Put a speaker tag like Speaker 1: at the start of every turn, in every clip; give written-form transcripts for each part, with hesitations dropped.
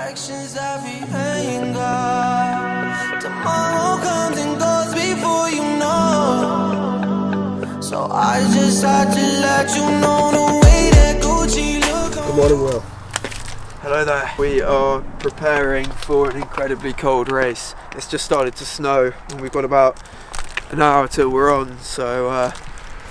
Speaker 1: actions, every anger. Tomorrow comes and goes before you know. So I just had to let you know the way that Gucci look.
Speaker 2: Good morning, Will.
Speaker 3: Hello there. We are preparing for an incredibly cold race. It's just started to snow and we've got about an hour till we're on, so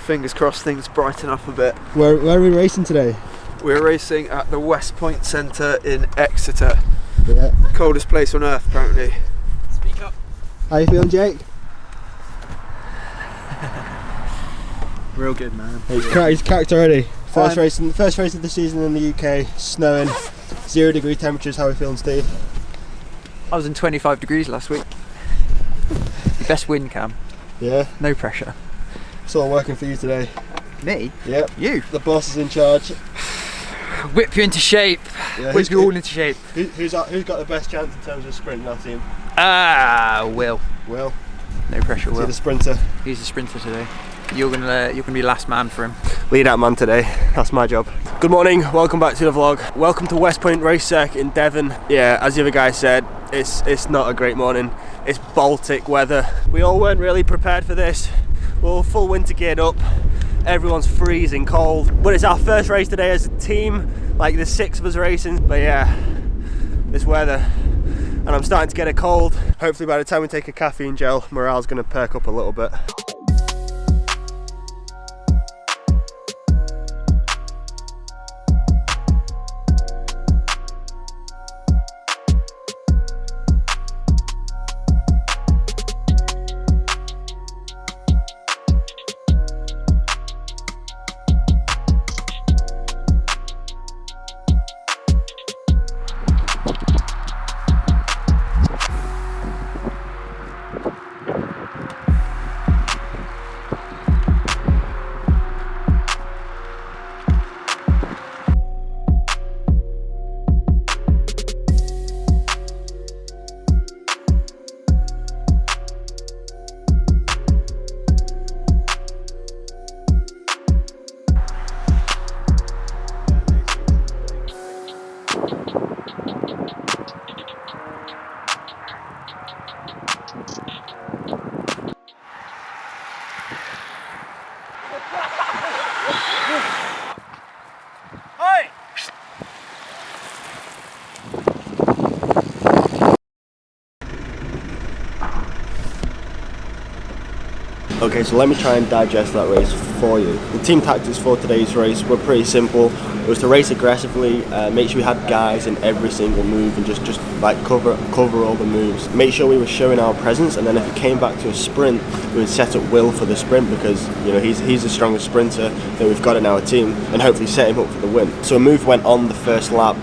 Speaker 3: fingers crossed things brighten up a bit.
Speaker 2: Where are we racing today?
Speaker 3: We're racing at the West Point Centre in Exeter.
Speaker 2: Yeah.
Speaker 3: Coldest place on earth apparently.
Speaker 4: Speak up.
Speaker 2: How you feeling, Jake?
Speaker 4: Real good, man.
Speaker 2: He's cracked already. First race of the season in the UK, snowing, 0 degree temperatures. How are we feeling, Steve?
Speaker 4: I was in 25 degrees last week. Best win, Cam.
Speaker 2: Yeah.
Speaker 4: No pressure.
Speaker 2: It's all working for you today.
Speaker 4: Me?
Speaker 2: Yep.
Speaker 4: You?
Speaker 2: The boss is in charge.
Speaker 4: Whip you into shape.
Speaker 2: Yeah,
Speaker 4: Whip you all into shape.
Speaker 2: Who's got the best chance in terms of sprint in our team?
Speaker 4: Will.
Speaker 2: Will.
Speaker 4: No pressure,
Speaker 2: Is he
Speaker 4: Will.
Speaker 2: the sprinter?
Speaker 4: He's the sprinter today. You're gonna be last man for him.
Speaker 2: Lead out man today, that's my job. Good morning, welcome back to the vlog. Welcome to West Point Race Circuit in Devon. Yeah, as the other guy said, it's not a great morning. It's Baltic weather. We all weren't really prepared for this. We're all full winter geared up. Everyone's freezing cold. But it's our first race today as a team. Like there's 6 of us racing. But yeah, this weather. And I'm starting to get a cold. Hopefully by the time we take a caffeine gel, morale's gonna perk up a little bit. Okay, so let me try and digest that race for you. The team tactics for today's race were pretty simple. It was to race aggressively, make sure we had guys in every single move and just like cover all the moves. Make sure we were showing our presence, and then if it came back to a sprint, we would set up Will for the sprint because you know he's the strongest sprinter that we've got in our team, and hopefully set him up for the win. So a move went on the first lap.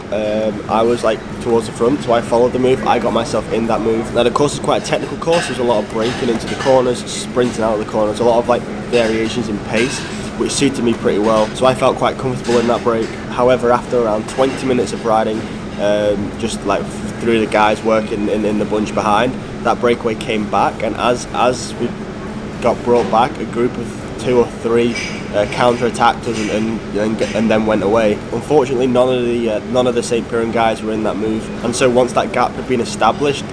Speaker 2: I was like towards the front, so I followed the move. I got myself in that move. Now the course is quite a technical course. There's a lot of braking into the corners, sprinting out of the corners, a lot of like variations in pace, which suited me pretty well. So I felt quite comfortable in that break. However, after around 20 minutes of riding, just like through the guys working in the bunch behind, that breakaway came back, and as we got brought back, a group of 2 or 3 counter-attacked us and then went away. Unfortunately, none of the St. Piran guys were in that move, and so once that gap had been established,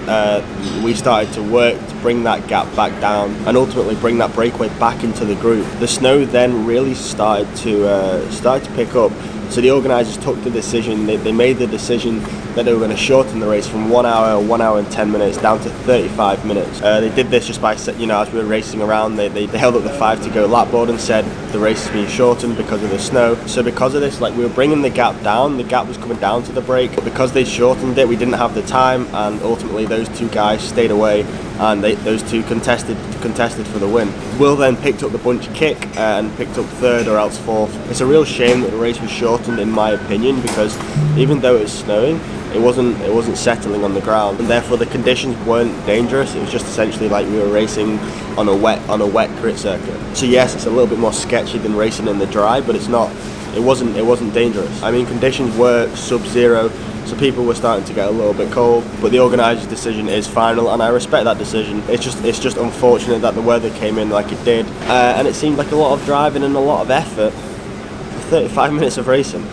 Speaker 2: we started to work to bring that gap back down and ultimately bring that breakaway back into the group. The snow then really started to pick up. So the organisers took the decision, they made the decision that they were going to shorten the race from 1 hour and 10 minutes down to 35 minutes. They did this just by, as we were racing around, they held up the 5 to go lap board and said the race is being shortened because of the snow. So because of this, like we were bringing the gap down, the gap was coming down to the break, but because they shortened it, we didn't have the time, and ultimately those 2 guys stayed away, and those 2 contested for the win. Will then picked up the bunch kick and picked up 3rd or else 4th. It's a real shame that the race was shortened in my opinion, because even though it was snowing, it wasn't settling on the ground, and therefore the conditions weren't dangerous. It was just essentially like we were racing on a wet crit circuit. So yes, it's a little bit more sketchy than racing in the dry, but it wasn't dangerous. I mean, conditions were sub-zero, so people were starting to get a little bit cold, but the organisers' decision is final, and I respect that decision. It's just unfortunate that the weather came in like it did, and it seemed like a lot of driving and a lot of effort for 35 minutes of racing.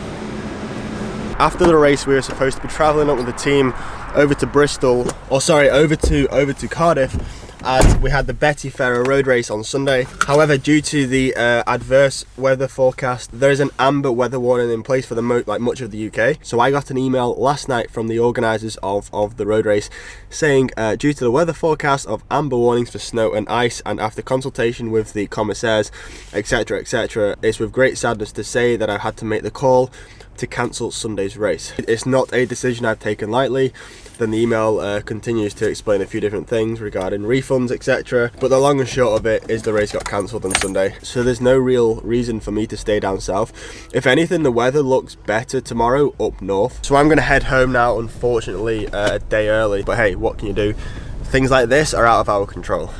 Speaker 2: After the race, we were supposed to be travelling up with the team over to Bristol, or sorry, over to Cardiff, as we had the Betty Ferrer road race on Sunday. However, due to the adverse weather forecast, there is an amber weather warning in place for much of the UK. So I got an email last night from the organisers of the road race saying, due to the weather forecast of amber warnings for snow and ice, and after consultation with the commissaires, etc, etc, it's with great sadness to say that I had to make the call to cancel Sunday's race. It's not a decision I've taken lightly. Then the email continues to explain a few different things regarding refunds, etc. But the long and short of it is the race got cancelled on Sunday. So there's no real reason for me to stay down south. If anything, the weather looks better tomorrow up north. So I'm gonna head home now, unfortunately, a day early. But hey, what can you do? Things like this are out of our control.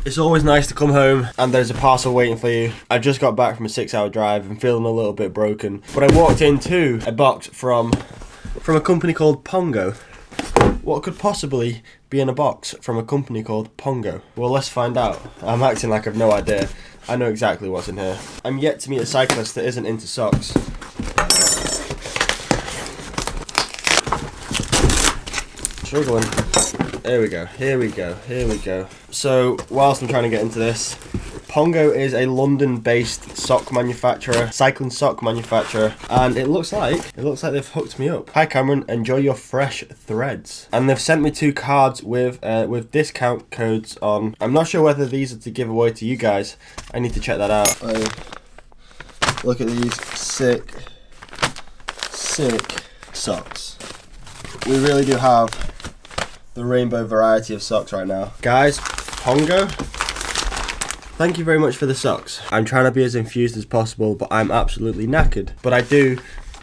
Speaker 2: It's always nice to come home and there's a parcel waiting for you. I just got back from a 6-hour drive and feeling a little bit broken. But I walked into a box from a company called Pongo. What could possibly be in a box from a company called Pongo? Well, let's find out. I'm acting like I've no idea. I know exactly what's in here. I'm yet to meet a cyclist that isn't into socks. Struggling. Here we go, here we go, here we go. So, whilst I'm trying to get into this, Pongo is a London-based sock manufacturer, cycling sock manufacturer, and it looks like they've hooked me up. Hi Cameron, enjoy your fresh threads. And they've sent me 2 cards with discount codes on. I'm not sure whether these are to give away to you guys. I need to check that out. Look at these sick socks. We really do have the rainbow variety of socks right now. Guys, Pongo, thank you very much for the socks. I'm trying to be as infused as possible, but I'm absolutely knackered. But I do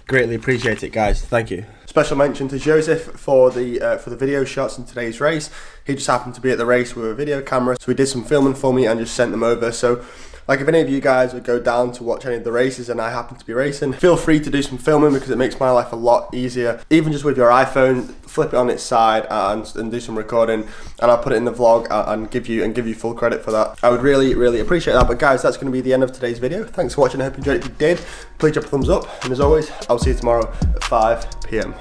Speaker 2: greatly appreciate it, guys. Thank you. Special mention to Joseph for the video shots in today's race. He just happened to be at the race with a video camera, so he did some filming for me and just sent them over. So, like, if any of you guys would go down to watch any of the races and I happen to be racing, feel free to do some filming because it makes my life a lot easier. Even just with your iPhone, flip it on its side and do some recording, and I'll put it in the vlog and give you full credit for that. I would really appreciate that. But guys, that's going to be the end of today's video. Thanks for watching. I hope you enjoyed it. If you did, please drop a thumbs up, and as always, I'll see you tomorrow at 5 PM.